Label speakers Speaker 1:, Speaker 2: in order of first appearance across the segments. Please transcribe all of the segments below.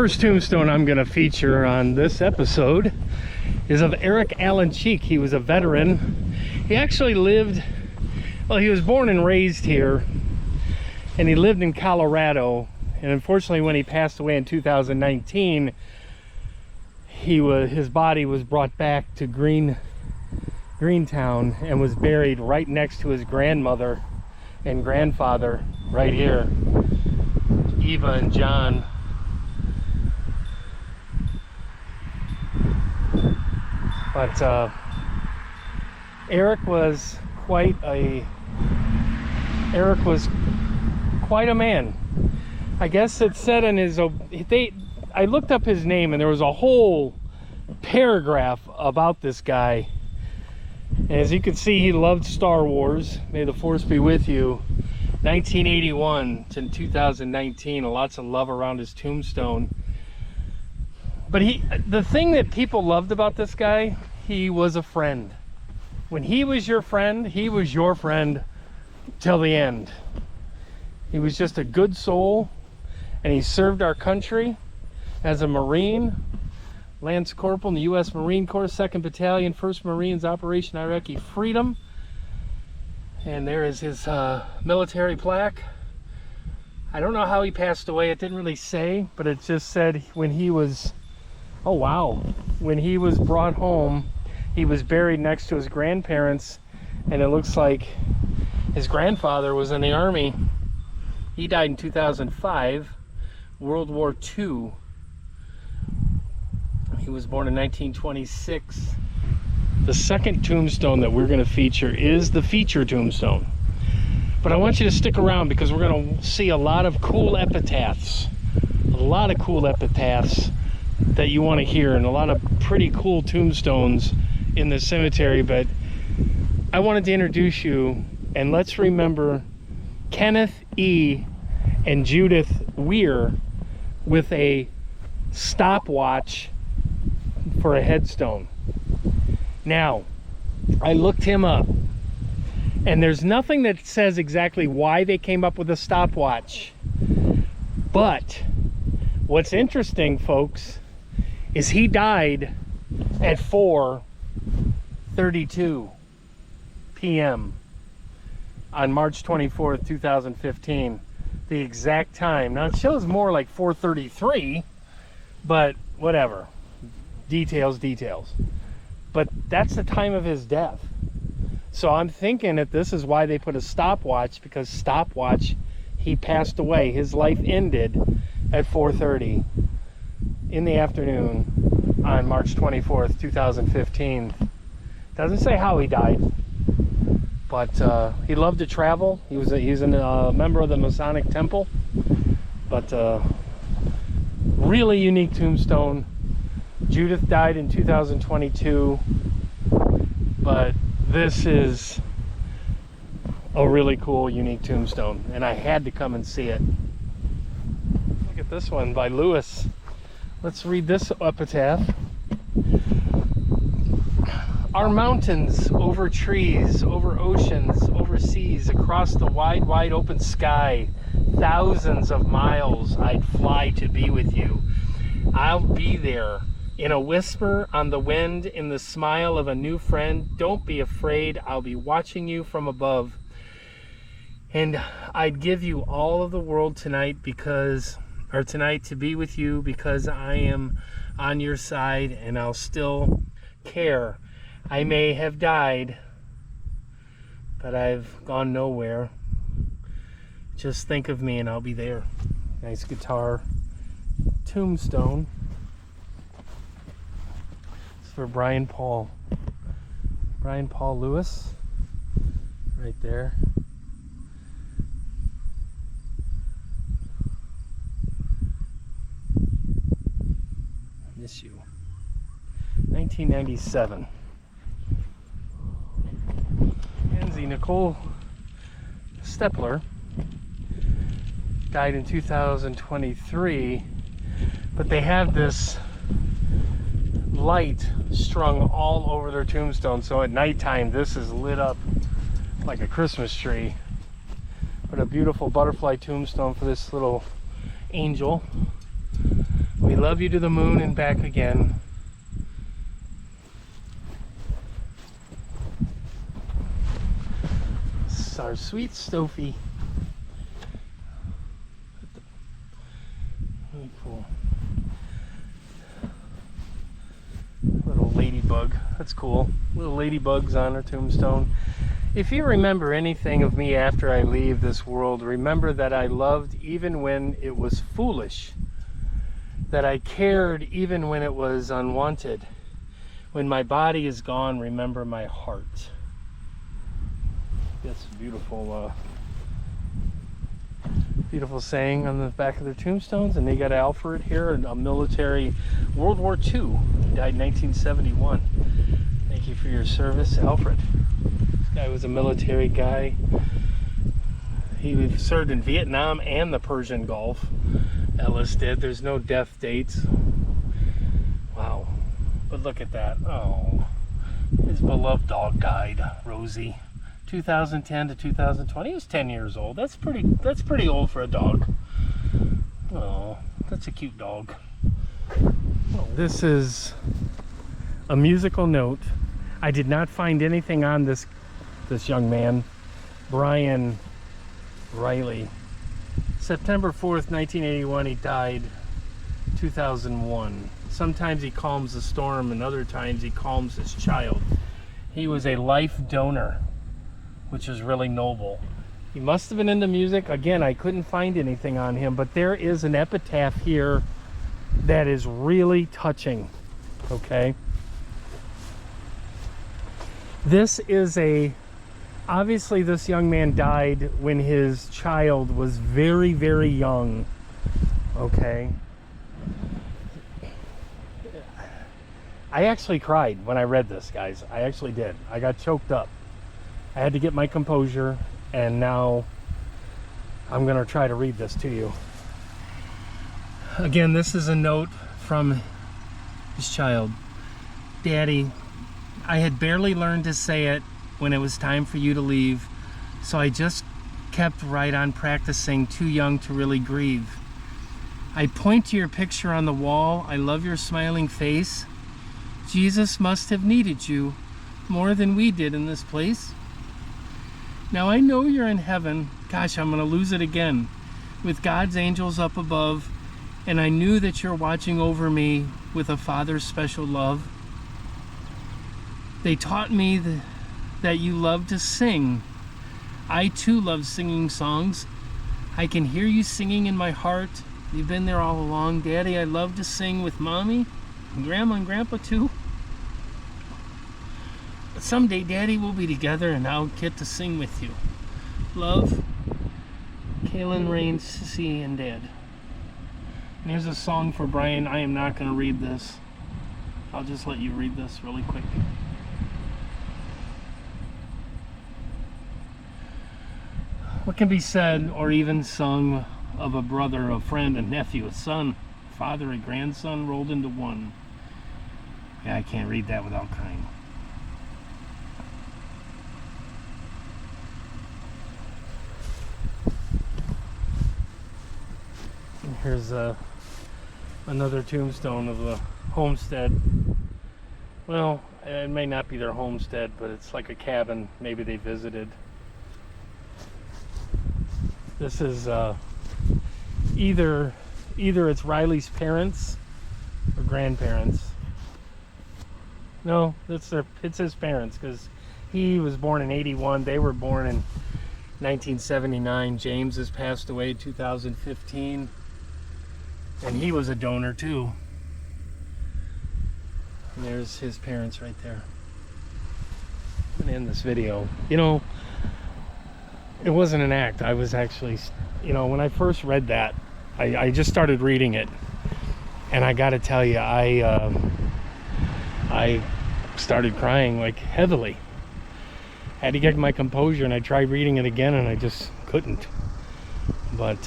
Speaker 1: First tombstone I'm going to feature on this episode is of Allan K. He was a veteran. He actually lived, well, he was born and raised here, and he lived in Colorado. And unfortunately, when he passed away in 2019, his body was brought back to Greentown and was buried right next to his grandmother and grandfather right here, Eva and John. But Eric was quite a man. I guess it said in his, I looked up his name and there was a whole paragraph about this guy. And as you can see, he loved Star Wars. May the Force be with you. 1981 to 2019, lots of love around his tombstone. But the thing that people loved about this guy, he was a friend. When he was your friend, he was your friend till the end. He was just a good soul, and he served our country as a Marine, Lance Corporal in the U.S. Marine Corps, 2nd Battalion, 1st Marines, Operation Iraqi Freedom. And there is his military plaque. I don't know how he passed away. It didn't really say, but it just said when he was, oh wow, when he was brought home, he was buried next to his grandparents, and it looks like his grandfather was in the Army. He died in 2005, World War II. He was born in 1926. The second tombstone that we're going to feature is the feature tombstone. But I want you to stick around because we're going to see a lot of cool epitaphs. A lot of cool epitaphs that you want to hear, and a lot of pretty cool tombstones in the cemetery. But I wanted to introduce you, and let's remember Kenneth E. and Judith Weir with a stopwatch for a headstone. Now, I looked him up, and there's nothing that says exactly why they came up with a stopwatch. But what's interesting, folks, is he died at 4:32 p.m. on March 24th, 2015. The exact time. Now it shows more like 4:33, but whatever. Details. But that's the time of his death. So I'm thinking that this is why they put a stopwatch, because stopwatch, he passed away. His life ended at 4:30 in the afternoon on March 24th, 2015. Doesn't say how he died, but he loved to travel. He was a member of the Masonic Temple, but really unique tombstone. Judith died in 2022, but this is a really cool, unique tombstone, and I had to come and see it. Look at this one by Lewis. Let's read this epitaph. Our mountains, over trees, over oceans, over seas, across the wide, wide open sky, thousands of miles I'd fly to be with you. I'll be there in a whisper on the wind, in the smile of a new friend. Don't be afraid, I'll be watching you from above. And I'd give you all of the world tonight tonight to be with you, because I am on your side and I'll still care. I may have died, but I've gone nowhere. Just think of me and I'll be there. Nice guitar. Tombstone. It's for Brian Paul Lewis, right there. Miss you. 1997. Nicole Stepler died in 2023, but they have this light strung all over their tombstone, so at nighttime this is lit up like a Christmas tree. But a beautiful butterfly tombstone for this little angel. We love you to the moon and back again. This is our sweet Sophie. Really cool. Little ladybug. That's cool. Little ladybugs on her tombstone. If you remember anything of me after I leave this world, remember that I loved even when it was foolish. That I cared even when it was unwanted. When my body is gone, remember my heart. That's a beautiful, beautiful saying on the back of their tombstones. And they got Alfred here, a military, World War II. He died in 1971. Thank you for your service, Alfred. This guy was a military guy. He served in Vietnam and the Persian Gulf. Ellis did. There's no death dates. Wow. But look at that. Oh. His beloved dog died, Rosie. 2010 to 2020. He was 10 years old. That's pretty old for a dog. Oh, that's a cute dog. Oh. This is a musical note. I did not find anything on this young man, Brian Riley. September 4th, 1981, he died. 2001. Sometimes he calms the storm and other times he calms his child. He was a life donor, which is really noble. He must have been into music. Again, I couldn't find anything on him, but there is an epitaph here that is really touching. Okay? This is obviously this young man died when his child was very, very young. Okay? I actually cried when I read this, guys. I actually did. I got choked up. I had to get my composure, and now I'm going to try to read this to you. Again, this is a note from his child. Daddy, I had barely learned to say it when it was time for you to leave, so I just kept right on practicing, too young to really grieve. I point to your picture on the wall. I love your smiling face. Jesus must have needed you more than we did in this place. Now I know you're in heaven. Gosh, I'm gonna lose it again. With God's angels up above, and I knew that you're watching over me with a Father's special love. They taught me that you love to sing. I too love singing songs. I can hear you singing in my heart. You've been there all along. Daddy, I love to sing with Mommy and Grandma and Grandpa too. But someday Daddy will be together and I'll get to sing with you. Love, Kaylin, Rain, Sissy, and Dad. And here's a song for Brian. I am not going to read this. I'll just let you read this really quick. What can be said or even sung of a brother, a friend, a nephew, a son, a father, a grandson rolled into one? Yeah, I can't read that without crying. And here's another tombstone of a homestead. Well, it may not be their homestead, but it's like a cabin maybe they visited. This is either it's Riley's parents or grandparents. No, it's his parents, because he was born in 81. They were born in 1979. James has passed away in 2015, and he was a donor too. And there's his parents right there. I'm gonna end this video. You know, it wasn't an act. I was actually, you know, when I first read that, I just started reading it, and I got to tell you, I started crying like heavily. I had to get my composure, and I tried reading it again, and I just couldn't. But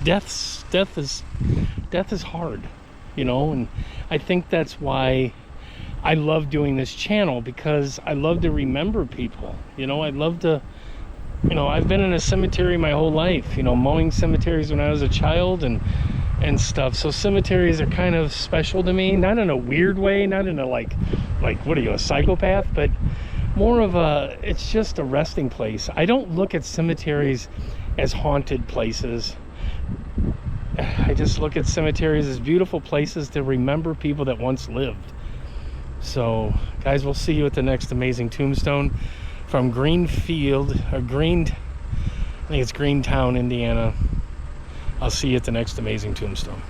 Speaker 1: death is hard, you know, and I think that's why I love doing this channel, because I love to remember people. You know, I love to you know, I've been in a cemetery my whole life, you know, mowing cemeteries when I was a child and stuff. So cemeteries are kind of special to me, not in a weird way, not in a like what are you, a psychopath, but more of a, it's just a resting place. I don't look at cemeteries as haunted places. I just look at cemeteries as beautiful places to remember people that once lived. So guys, we'll see you at the next amazing tombstone from Greenfield, or I think it's Greentown, Indiana. I'll see you at the next amazing tombstone.